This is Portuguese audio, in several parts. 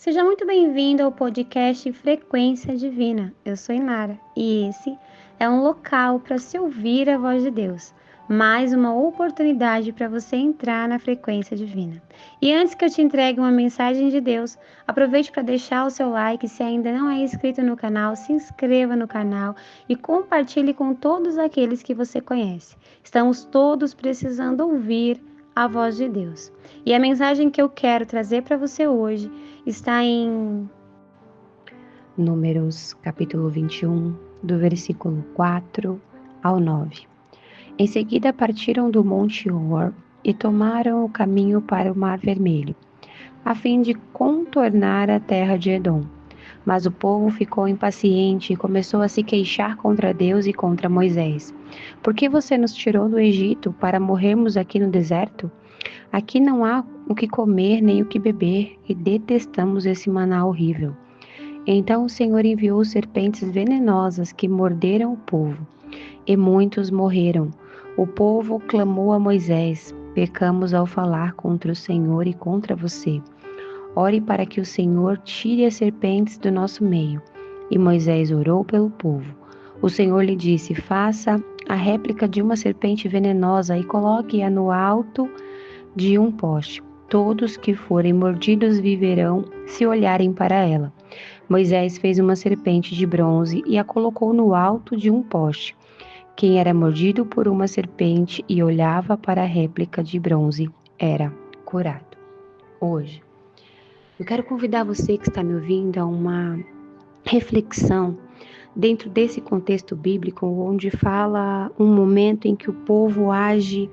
Seja muito bem-vindo ao podcast Frequência Divina. Eu sou Inara e esse é um local para se ouvir a voz de Deus, mais uma oportunidade para você entrar na frequência divina. E antes que eu te entregue uma mensagem de Deus, aproveite para deixar o seu like. Se ainda não é inscrito no canal, se inscreva no canal e compartilhe com todos aqueles que você conhece. Estamos todos precisando ouvir a voz de Deus. E a mensagem que eu quero trazer para você hoje está em Números capítulo 21, do versículo 4 ao 9. Em seguida partiram do monte Hor e tomaram o caminho para o Mar Vermelho, a fim de contornar a terra de Edom. Mas o povo ficou impaciente e começou a se queixar contra Deus e contra Moisés. Por que você nos tirou do Egito para morrermos aqui no deserto? Aqui não há o que comer nem o que beber, e detestamos esse maná horrível. Então o Senhor enviou serpentes venenosas que morderam o povo, e muitos morreram. O povo clamou a Moisés: pecamos ao falar contra o Senhor e contra você. Ore para que o Senhor tire as serpentes do nosso meio. E Moisés orou pelo povo. O Senhor lhe disse: faça a réplica de uma serpente venenosa e coloque-a no alto de um poste. Todos que forem mordidos viverão se olharem para ela. Moisés fez uma serpente de bronze e a colocou no alto de um poste. Quem era mordido por uma serpente e olhava para a réplica de bronze era curado. Hoje, eu quero convidar você que está me ouvindo a uma reflexão dentro desse contexto bíblico, onde fala um momento em que o povo age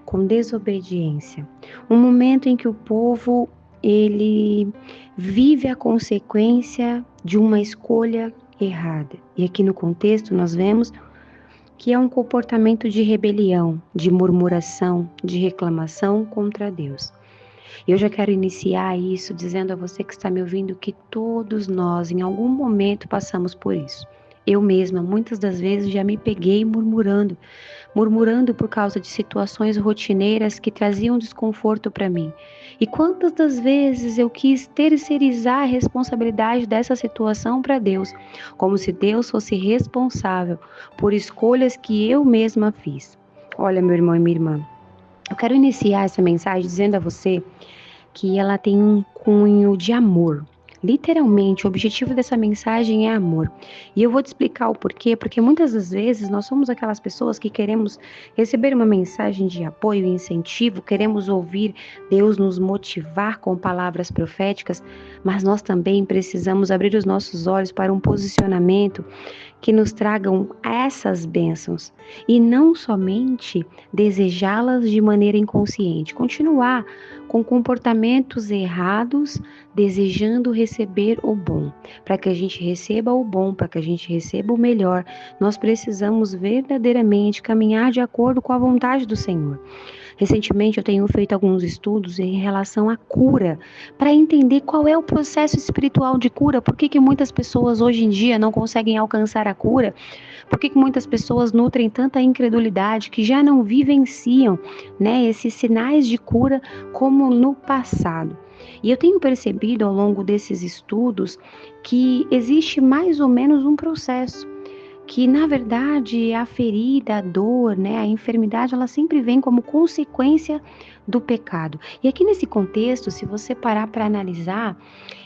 com desobediência, um momento em que o povo ele vive a consequência de uma escolha errada. E aqui no contexto nós vemos que é um comportamento de rebelião, de murmuração, de reclamação contra Deus. Eu já quero iniciar isso dizendo a você que está me ouvindo que todos nós, em algum momento, passamos por isso. Eu mesma, muitas das vezes, já me peguei murmurando por causa de situações rotineiras que traziam desconforto para mim. E quantas das vezes eu quis terceirizar a responsabilidade dessa situação para Deus, como se Deus fosse responsável por escolhas que eu mesma fiz. Olha, meu irmão e minha irmã, eu quero iniciar essa mensagem dizendo a você que ela tem um cunho de amor. Literalmente, o objetivo dessa mensagem é amor. E eu vou te explicar o porquê, porque muitas das vezes nós somos aquelas pessoas que queremos receber uma mensagem de apoio e incentivo, queremos ouvir Deus nos motivar com palavras proféticas, mas nós também precisamos abrir os nossos olhos para um posicionamento que nos tragam essas bênçãos e não somente desejá-las de maneira inconsciente, continuar com comportamentos errados, desejando receber o bom. Para que a gente receba o bom, para que a gente receba o melhor, nós precisamos verdadeiramente caminhar de acordo com a vontade do Senhor. Recentemente eu tenho feito alguns estudos em relação à cura, para entender qual é o processo espiritual de cura, por que muitas pessoas hoje em dia não conseguem alcançar a cura, por que muitas pessoas nutrem tanta incredulidade que já não vivenciam, esses sinais de cura como no passado. E eu tenho percebido ao longo desses estudos que existe mais ou menos um processo, que na verdade a ferida, a dor, a enfermidade, ela sempre vem como consequência do pecado. E aqui nesse contexto, se você parar para analisar,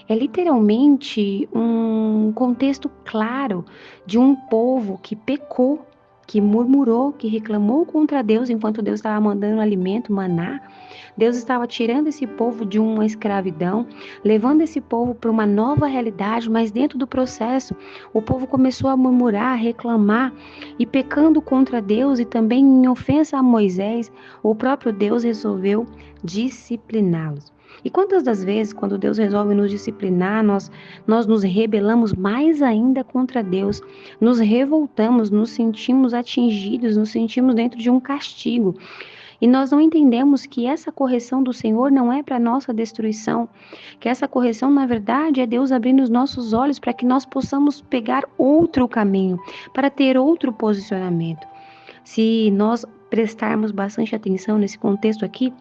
é literalmente um contexto claro de um povo que pecou, que murmurou, que reclamou contra Deus enquanto Deus estava mandando alimento, maná. Deus estava tirando esse povo de uma escravidão, levando esse povo para uma nova realidade, mas dentro do processo, o povo começou a murmurar, a reclamar e pecando contra Deus e também em ofensa a Moisés, o próprio Deus resolveu discipliná-los. E quantas das vezes, quando Deus resolve nos disciplinar, nós nos rebelamos mais ainda contra Deus, nos revoltamos, nos sentimos atingidos, nos sentimos dentro de um castigo. E nós não entendemos que essa correção do Senhor não é para nossa destruição, que essa correção, na verdade, é Deus abrindo os nossos olhos para que nós possamos pegar outro caminho, para ter outro posicionamento. Se nós prestarmos bastante atenção nesse contexto aqui,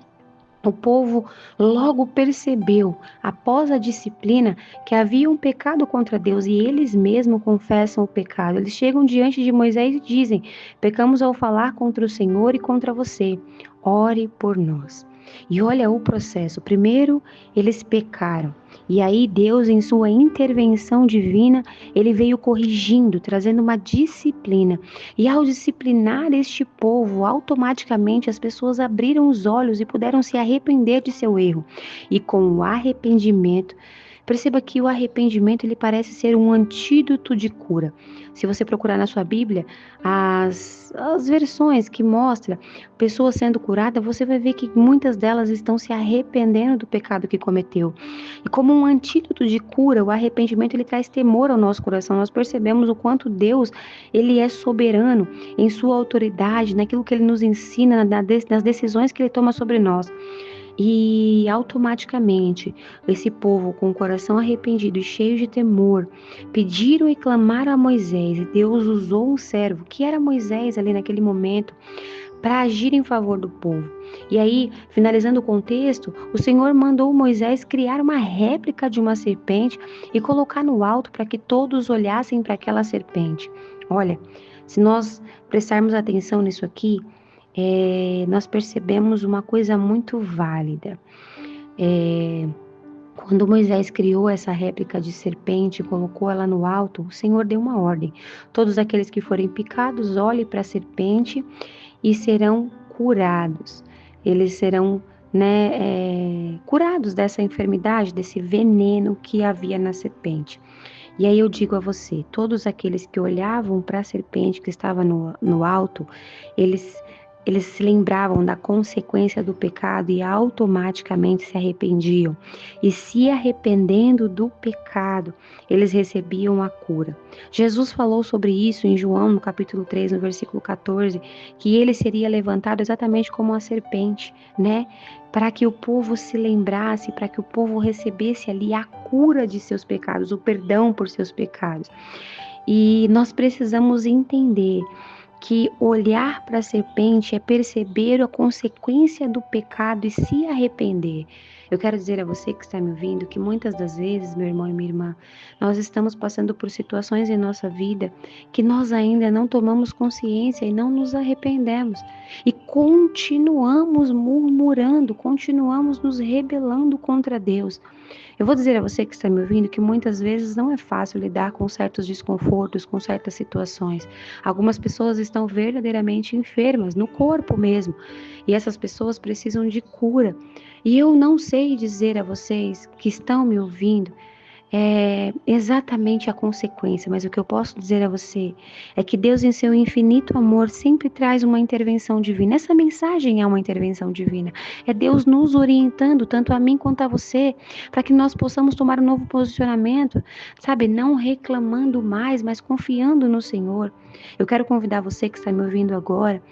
O povo logo percebeu, após a disciplina, que havia um pecado contra Deus e eles mesmos confessam o pecado. Eles chegam diante de Moisés e dizem: pecamos ao falar contra o Senhor e contra você. Ore por nós. E olha o processo. Primeiro, eles pecaram. E aí Deus, em sua intervenção divina, ele veio corrigindo, trazendo uma disciplina. E ao disciplinar este povo, automaticamente as pessoas abriram os olhos e puderam se arrepender de seu erro. E com o arrependimento, perceba que o arrependimento ele parece ser um antídoto de cura. Se você procurar na sua Bíblia as versões que mostram pessoas sendo curadas, você vai ver que muitas delas estão se arrependendo do pecado que cometeu. E como um antídoto de cura, o arrependimento ele traz temor ao nosso coração. Nós percebemos o quanto Deus ele é soberano em sua autoridade, naquilo que ele nos ensina, nas decisões que ele toma sobre nós. E automaticamente, esse povo com o coração arrependido e cheio de temor, pediram e clamaram a Moisés, e Deus usou um servo, que era Moisés ali naquele momento, para agir em favor do povo. E aí, finalizando o contexto, o Senhor mandou Moisés criar uma réplica de uma serpente e colocar no alto para que todos olhassem para aquela serpente. Olha, se nós prestarmos atenção nisso aqui, nós percebemos uma coisa muito válida. Quando Moisés criou essa réplica de serpente e colocou ela no alto, o Senhor deu uma ordem. Todos aqueles que forem picados, olhem para a serpente e serão curados. Eles serão curados dessa enfermidade, desse veneno que havia na serpente. E aí eu digo a você, todos aqueles que olhavam para a serpente que estava no alto, eles se lembravam da consequência do pecado e automaticamente se arrependiam. E se arrependendo do pecado, eles recebiam a cura. Jesus falou sobre isso em João, no capítulo 3, no versículo 14, que ele seria levantado exatamente como a serpente, para que o povo se lembrasse, para que o povo recebesse ali a cura de seus pecados, o perdão por seus pecados. E nós precisamos entender que olhar para a serpente é perceber a consequência do pecado e se arrepender. Eu quero dizer a você que está me ouvindo que muitas das vezes, meu irmão e minha irmã, nós estamos passando por situações em nossa vida que nós ainda não tomamos consciência e não nos arrependemos. E continuamos murmurando, continuamos nos rebelando contra Deus. Eu vou dizer a você que está me ouvindo que muitas vezes não é fácil lidar com certos desconfortos, com certas situações. Algumas pessoas estão verdadeiramente enfermas, no corpo mesmo, e essas pessoas precisam de cura. E eu não sei dizer a vocês que estão me ouvindo exatamente a consequência, mas o que eu posso dizer a você é que Deus, em seu infinito amor, sempre traz uma intervenção divina. Essa mensagem é uma intervenção divina. É Deus nos orientando, tanto a mim quanto a você, para que nós possamos tomar um novo posicionamento, sabe? Não reclamando mais, mas confiando no Senhor. Eu quero convidar você que está me ouvindo agora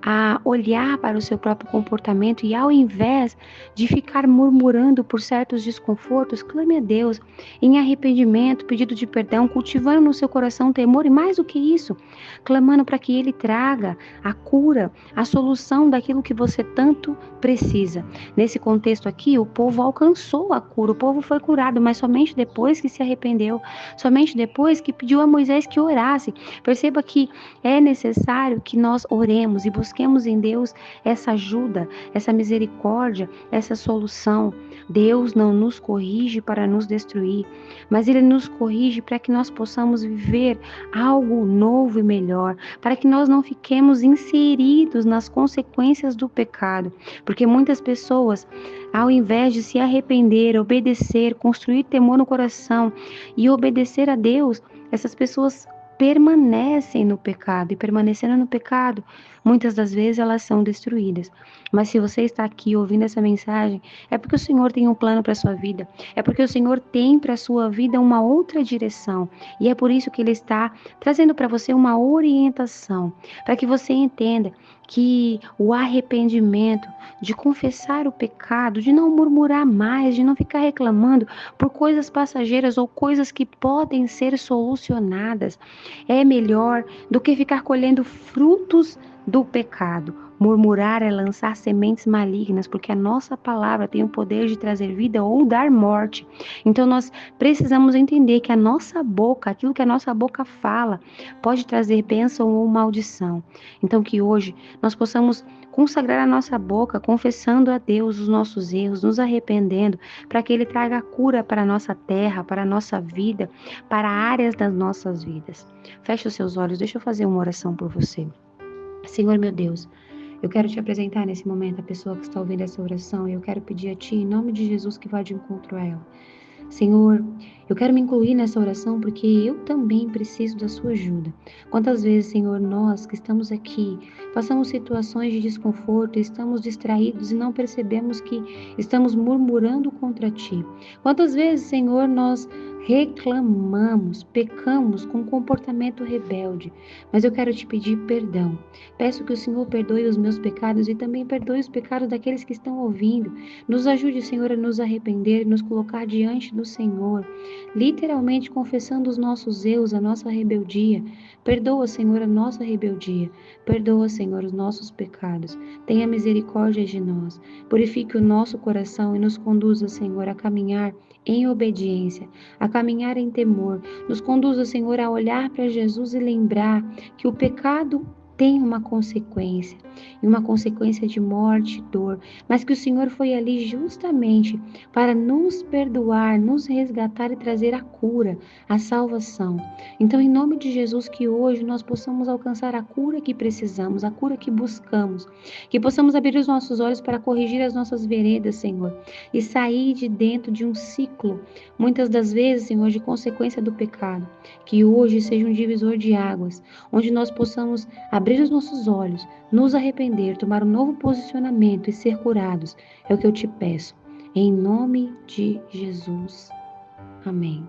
a olhar para o seu próprio comportamento e, ao invés de ficar murmurando por certos desconfortos, clame a Deus em arrependimento, pedido de perdão, cultivando no seu coração temor e, mais do que isso, clamando para que Ele traga a cura, a solução daquilo que você tanto precisa. Nesse contexto aqui, o povo alcançou a cura, o povo foi curado, mas somente depois que se arrependeu, somente depois que pediu a Moisés que orasse. Perceba que é necessário que nós oremos e busquemos em Deus essa ajuda, essa misericórdia, essa solução. Deus não nos corrige para nos destruir, mas Ele nos corrige para que nós possamos viver algo novo e melhor, para que nós não fiquemos inseridos nas consequências do pecado, porque muitas pessoas, ao invés de se arrepender, obedecer, construir temor no coração e obedecer a Deus, essas pessoas permanecem no pecado, e permanecendo no pecado, muitas das vezes elas são destruídas. Mas se você está aqui ouvindo essa mensagem, é porque o Senhor tem um plano para a sua vida, é porque o Senhor tem para a sua vida uma outra direção, e é por isso que Ele está trazendo para você uma orientação, para que você entenda que o arrependimento, de confessar o pecado, de não murmurar mais, de não ficar reclamando por coisas passageiras ou coisas que podem ser solucionadas, é melhor do que ficar colhendo frutos do pecado. Murmurar é lançar sementes malignas, porque a nossa palavra tem o poder de trazer vida ou dar morte. Então nós precisamos entender que a nossa boca, aquilo que a nossa boca fala, pode trazer bênção ou maldição. Então que hoje nós possamos consagrar a nossa boca, confessando a Deus os nossos erros, nos arrependendo, para que Ele traga cura para a nossa terra, para a nossa vida, para áreas das nossas vidas. Feche os seus olhos, deixa eu fazer uma oração por você. Senhor meu Deus, eu quero te apresentar nesse momento a pessoa que está ouvindo essa oração e eu quero pedir a Ti, em nome de Jesus, que vá de encontro a ela. Senhor, eu quero me incluir nessa oração porque eu também preciso da sua ajuda. Quantas vezes, Senhor, nós que estamos aqui, passamos situações de desconforto, estamos distraídos e não percebemos que estamos murmurando contra Ti. Quantas vezes, Senhor, nós reclamamos, pecamos com comportamento rebelde, mas eu quero te pedir perdão. Peço que o Senhor perdoe os meus pecados e também perdoe os pecados daqueles que estão ouvindo. Nos ajude, Senhor, a nos arrepender e nos colocar diante do Senhor, literalmente confessando os nossos erros, a nossa rebeldia. Perdoa, Senhor, a nossa rebeldia. Perdoa, Senhor, os nossos pecados. Tenha misericórdia de nós. Purifique o nosso coração e nos conduza, Senhor, a caminhar em obediência, a caminhar em temor. Nos conduza, Senhor, a olhar para Jesus e lembrar que o pecado tem uma consequência, e uma consequência de morte e dor, mas que o Senhor foi ali justamente para nos perdoar, nos resgatar e trazer a cura, a salvação. Então, em nome de Jesus, que hoje nós possamos alcançar a cura que precisamos, a cura que buscamos, que possamos abrir os nossos olhos para corrigir as nossas veredas, Senhor, e sair de dentro de um ciclo, muitas das vezes, Senhor, de consequência do pecado, que hoje seja um divisor de águas, onde nós possamos abrir os nossos olhos, nos arrepender, tomar um novo posicionamento e ser curados. É o que eu te peço. Em nome de Jesus. Amém.